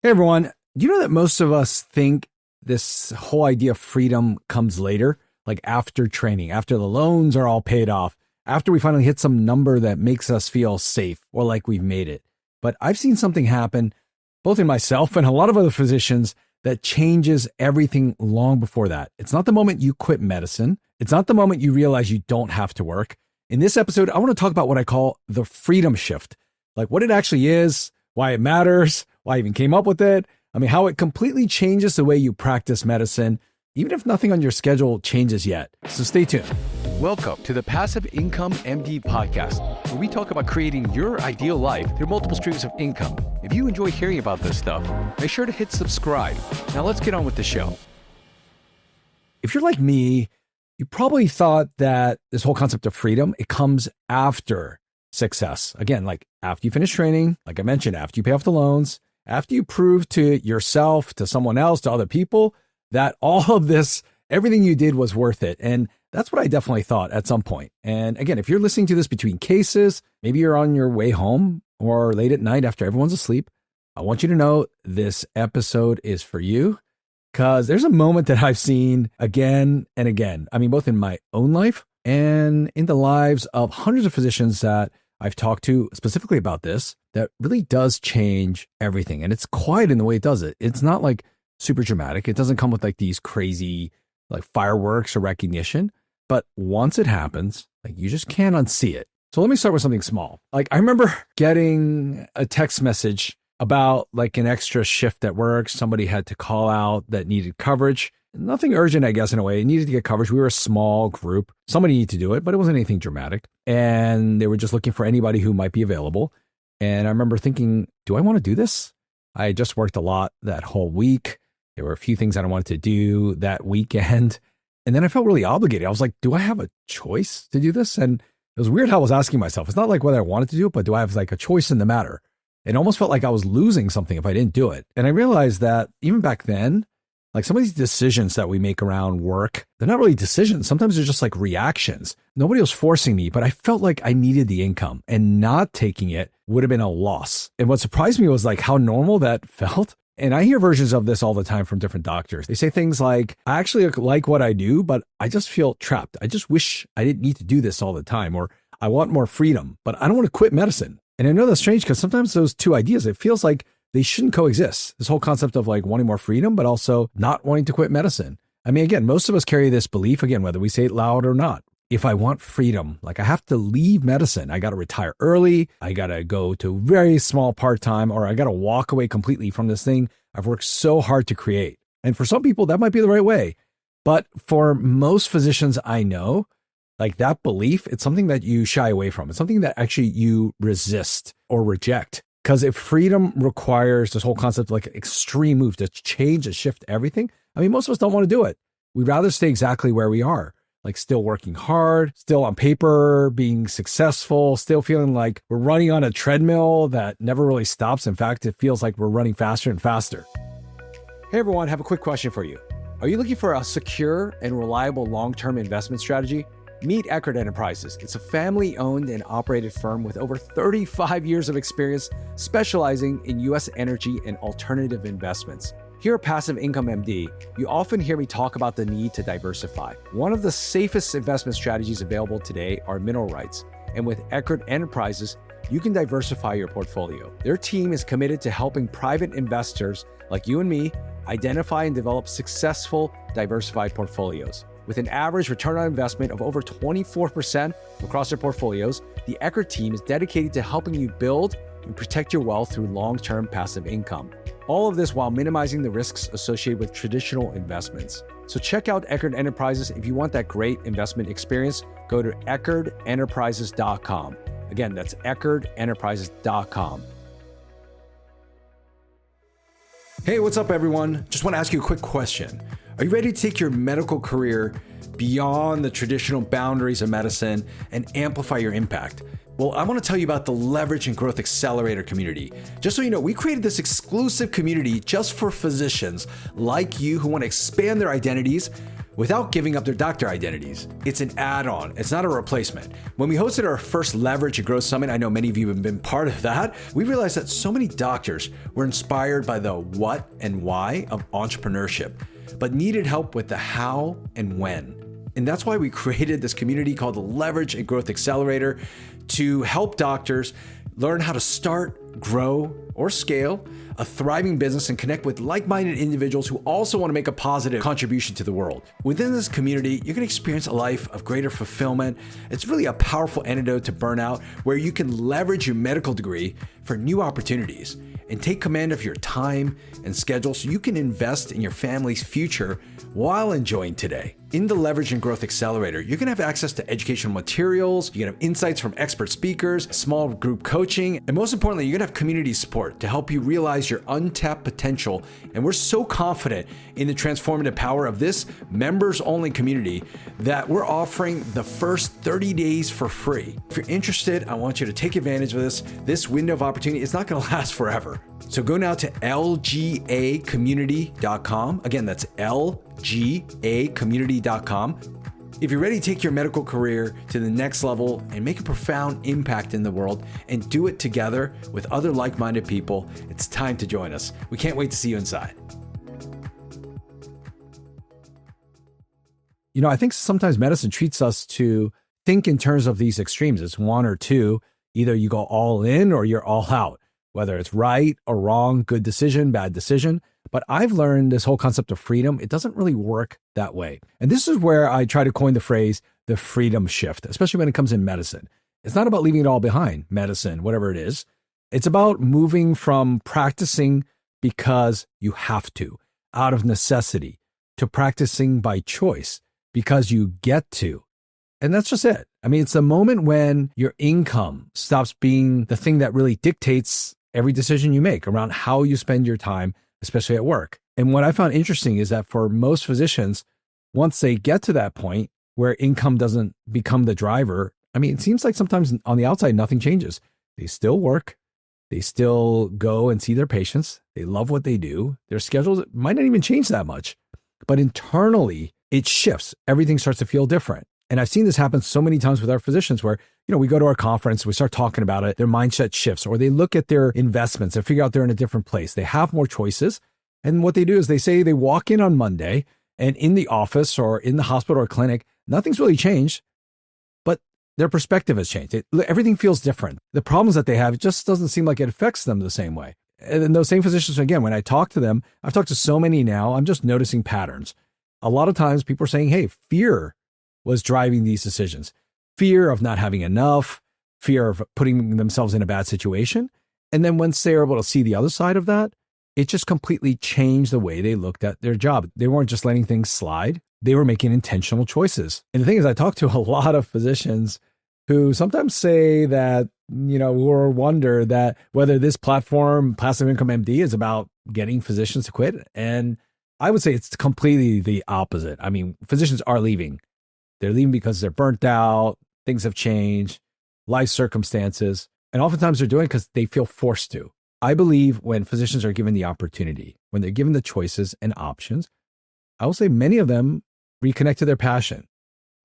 Hey everyone, do you know that most of us think this whole idea of freedom comes later, like after training, after the loans are all paid off, after we finally hit some number that makes us feel safe or like we've made it? But I've seen something happen, both in myself and a lot of other physicians, that changes everything long before that. It's not the moment you quit medicine. It's not the moment you realize you don't have to work. In this episode, I want to talk about what I call the freedom shift, like what it actually is, why it matters, why I even came up with it. I mean, how it completely changes the way you practice medicine, even if nothing on your schedule changes yet. So stay tuned. Welcome to the Passive Income MD podcast, where we talk about creating your ideal life through multiple streams of income. If you enjoy hearing about this stuff, make sure to hit subscribe. Now let's get on with the show. If you're like me, you probably thought that this whole concept of freedom, it comes after success. Again, like after you finish training, like I mentioned, after you pay off the loans, after you prove to yourself, to someone else, to other people, that all of this, everything you did was worth it. And that's what I definitely thought at some point. And again, if you're listening to this between cases, maybe you're on your way home or late at night after everyone's asleep, I want you to know this episode is for you, because there's a moment that I've seen again and again. I mean, both in my own life and in the lives of hundreds of physicians that I've talked to specifically about this, that really does change everything. And it's quiet in the way it does it. It's not like super dramatic. It doesn't come with like these crazy like fireworks or recognition. But once it happens, like you just can't unsee it. So let me start with something small. Like I remember getting a text message about like an extra shift at work. Somebody had to call out that needed coverage. Nothing urgent, I guess, in a way. It needed to get coverage. We were a small group. Somebody needed to do it, but it wasn't anything dramatic. And they were just looking for anybody who might be available. And I remember thinking, do I want to do this? I had just worked a lot that whole week. There were a few things that I wanted to do that weekend. And then I felt really obligated. I was like, do I have a choice to do this? And it was weird how I was asking myself. It's not like whether I wanted to do it, but do I have like a choice in the matter? It almost felt like I was losing something if I didn't do it. And I realized that even back then, like some of these decisions that we make around work, they're not really decisions. Sometimes they're just like reactions. Nobody was forcing me, but I felt like I needed the income, and not taking it would have been a loss. And what surprised me was like how normal that felt. And I hear versions of this all the time from different doctors. They say things like, I actually like what I do, but I just feel trapped. I just wish I didn't need to do this all the time. Or I want more freedom, but I don't want to quit medicine. And I know that's strange because sometimes those two ideas, it feels like they shouldn't coexist. This whole concept of like wanting more freedom, but also not wanting to quit medicine. I mean, again, most of us carry this belief, again, whether we say it loud or not. If I want freedom, like I have to leave medicine, I got to retire early. I got to go to very small part-time, or I got to walk away completely from this thing I've worked so hard to create. And for some people, that might be the right way. But for most physicians I know, like that belief, it's something that you shy away from. It's something that actually you resist or reject. Because if freedom requires this whole concept of like extreme move to change and shift everything, I mean, most of us don't want to do it. We'd rather stay exactly where we are, like still working hard, still on paper, being successful, still feeling like we're running on a treadmill that never really stops. In fact, it feels like we're running faster and faster. Hey everyone, have a quick question for you. Are you looking for a secure and reliable long-term investment strategy? Meet Eckert Enterprises. It's a family-owned and operated firm with over 35 years of experience specializing in U.S. energy and alternative investments. Here at Passive Income MD, you often hear me talk about the need to diversify. One of the safest investment strategies available today are mineral rights. And with Eckert Enterprises, you can diversify your portfolio. Their team is committed to helping private investors like you and me identify and develop successful, diversified portfolios. With an average return on investment of over 24% across their portfolios, the Eckert team is dedicated to helping you build and protect your wealth through long-term passive income. All of this while minimizing the risks associated with traditional investments. So check out Eckert Enterprises. If you want that great investment experience, go to EckertEnterprises.com. Again, that's EckertEnterprises.com. Hey, what's up everyone? Just want to ask you a quick question. Are you ready to take your medical career beyond the traditional boundaries of medicine and amplify your impact? Well, I want to tell you about the Leverage and Growth Accelerator community. Just so you know, we created this exclusive community just for physicians like you who want to expand their identities, without giving up their doctor identities. It's an add-on. It's not a replacement. When we hosted our first Leverage and Growth Summit, I know many of you have been part of that, we realized that so many doctors were inspired by the what and why of entrepreneurship, but needed help with the how and when. And that's why we created this community called the Leverage and Growth Accelerator to help doctors learn how to start, grow, or scale a thriving business and connect with like-minded individuals who also want to make a positive contribution to the world. Within this community, you're going to experience a life of greater fulfillment. It's really a powerful antidote to burnout where you can leverage your medical degree for new opportunities and take command of your time and schedule so you can invest in your family's future while enjoying today. In the Leverage and Growth Accelerator, you're going to have access to educational materials, you're going to have insights from expert speakers, small group coaching, and most importantly, you're going to have community support to help you realize your untapped potential. And we're so confident in the transformative power of this members-only community that we're offering the first 30 days for free. If you're interested, I want you to take advantage of this. This window of opportunity is not going to last forever. So go now to lgacommunity.com. Again, that's lgacommunity.com. If you're ready to take your medical career to the next level and make a profound impact in the world and do it together with other like-minded people, it's time to join us. We can't wait to see you inside. You know, I think sometimes medicine treats us to think in terms of these extremes. It's one or two. Either you go all in or you're all out, whether it's right or wrong, good decision, bad decision. But I've learned this whole concept of freedom, it doesn't really work that way. And this is where I try to coin the phrase, the freedom shift, especially when it comes in medicine. It's not about leaving it all behind, medicine, whatever it is. It's about moving from practicing because you have to, out of necessity, to practicing by choice because you get to. And that's just it. I mean, it's the moment when your income stops being the thing that really dictates every decision you make around how you spend your time, especially at work. And what I found interesting is that for most physicians, once they get to that point where income doesn't become the driver, I mean, it seems like sometimes on the outside, nothing changes. They still work. They still go and see their patients. They love what they do. Their schedules might not even change that much, but internally it shifts. Everything starts to feel different. And I've seen this happen so many times with our physicians where, we go to our conference, we start talking about it, their mindset shifts, or they look at their investments and figure out they're in a different place. They have more choices. And what they do is they say they walk in on Monday and in the office or in the hospital or clinic, nothing's really changed, but their perspective has changed. Everything feels different. The problems that they have, it just doesn't seem like it affects them the same way. And those same physicians, again, when I talk to them, I've talked to so many now, I'm just noticing patterns. A lot of times people are saying, hey, fear was driving these decisions. Fear of not having enough, fear of putting themselves in a bad situation. And then once they're able to see the other side of that, it just completely changed the way they looked at their job. They weren't just letting things slide. They were making intentional choices. And the thing is, I talk to a lot of physicians who sometimes say that, or wonder that whether this platform, Passive Income MD, is about getting physicians to quit. And I would say it's completely the opposite. I mean, physicians are leaving. They're leaving because they're burnt out, things have changed, life circumstances, and oftentimes they're doing it because they feel forced to. I believe when physicians are given the opportunity, when they're given the choices and options, I will say many of them reconnect to their passion.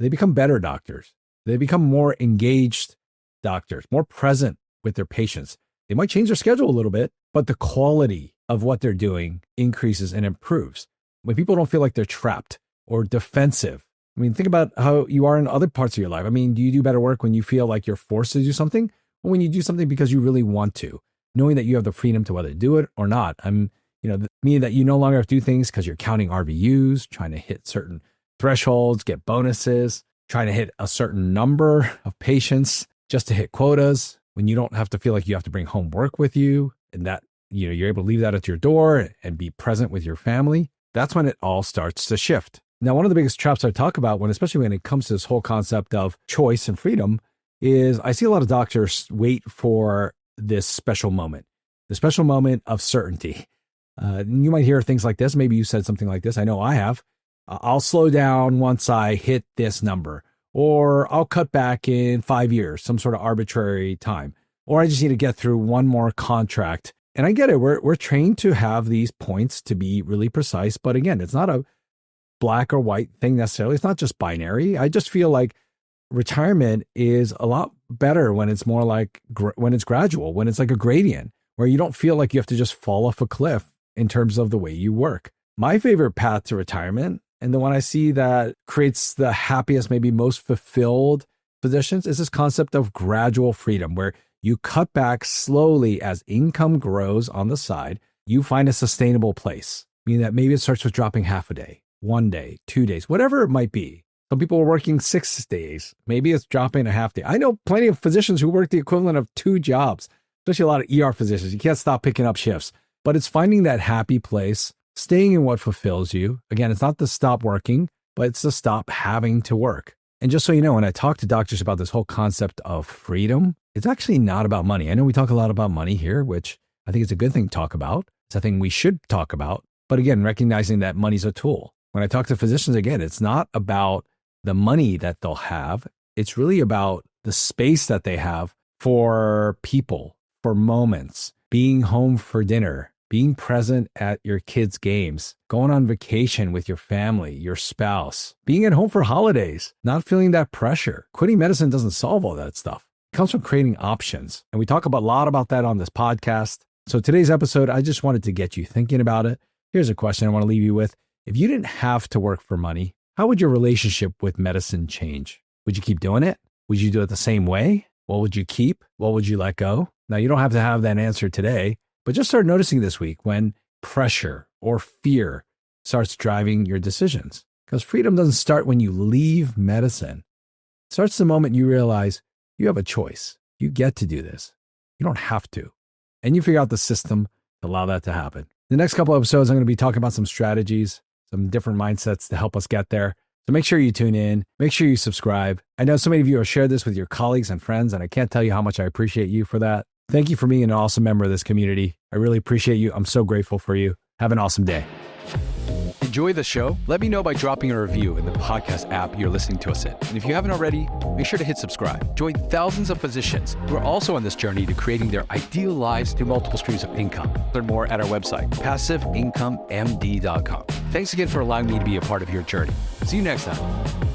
They become better doctors. They become more engaged doctors, more present with their patients. They might change their schedule a little bit, but the quality of what they're doing increases and improves. When people don't feel like they're trapped or defensive. I mean, think about how you are in other parts of your life. I mean, do you do better work when you feel like you're forced to do something or when you do something because you really want to, knowing that you have the freedom to whether do it or not? Meaning that you no longer have to do things because you're counting RVUs, trying to hit certain thresholds, get bonuses, trying to hit a certain number of patients just to hit quotas, when you don't have to feel like you have to bring home work with you and that, you're able to leave that at your door and be present with your family. That's when it all starts to shift. Now, one of the biggest traps I talk about especially when it comes to this whole concept of choice and freedom is I see a lot of doctors wait for this special moment, the special moment of certainty. You might hear things like this. Maybe you said something like this. I know I have. I'll slow down once I hit this number, or I'll cut back in 5 years, some sort of arbitrary time, or I just need to get through one more contract. And I get it. We're trained to have these points to be really precise. But again, it's not a black or white thing necessarily. It's not just binary. I just feel like retirement is a lot better when it's more like when it's gradual, when it's like a gradient, where you don't feel like you have to just fall off a cliff in terms of the way you work. My favorite path to retirement, and the one I see that creates the happiest, maybe most fulfilled positions, is this concept of gradual freedom, where you cut back slowly as income grows on the side. You find a sustainable place, meaning that maybe it starts with dropping half a day, 1 day, 2 days, whatever it might be. Some people are working 6 days. Maybe it's dropping a half day. I know plenty of physicians who work the equivalent of 2 jobs, especially a lot of ER physicians. You can't stop picking up shifts, but it's finding that happy place, staying in what fulfills you. Again, it's not to stop working, but it's to stop having to work. And just so you know, when I talk to doctors about this whole concept of freedom, it's actually not about money. I know we talk a lot about money here, which I think is a good thing to talk about. It's a thing we should talk about. But again, recognizing that money's a tool. When I talk to physicians, again, it's not about the money that they'll have. It's really about the space that they have for people, for moments, being home for dinner, being present at your kids' games, going on vacation with your family, your spouse, being at home for holidays, not feeling that pressure. Quitting medicine doesn't solve all that stuff. It comes from creating options. And we talk a lot about that on this podcast. So today's episode, I just wanted to get you thinking about it. Here's a question I want to leave you with. If you didn't have to work for money, how would your relationship with medicine change? Would you keep doing it? Would you do it the same way? What would you keep? What would you let go? Now, you don't have to have that answer today, but just start noticing this week when pressure or fear starts driving your decisions. Because freedom doesn't start when you leave medicine. It starts the moment you realize you have a choice. You get to do this. You don't have to. And you figure out the system to allow that to happen. The next couple episodes, I'm going to be talking about some strategies, some different mindsets to help us get there. So make sure you tune in. Make sure you subscribe. I know so many of you have shared this with your colleagues and friends, and I can't tell you how much I appreciate you for that. Thank you for being an awesome member of this community. I really appreciate you. I'm so grateful for you. Have an awesome day. Enjoy the show? Let me know by dropping a review in the podcast app you're listening to us in. And if you haven't already, make sure to hit subscribe. Join thousands of physicians who are also on this journey to creating their ideal lives through multiple streams of income. Learn more at our website, passiveincomemd.com. Thanks again for allowing me to be a part of your journey. See you next time.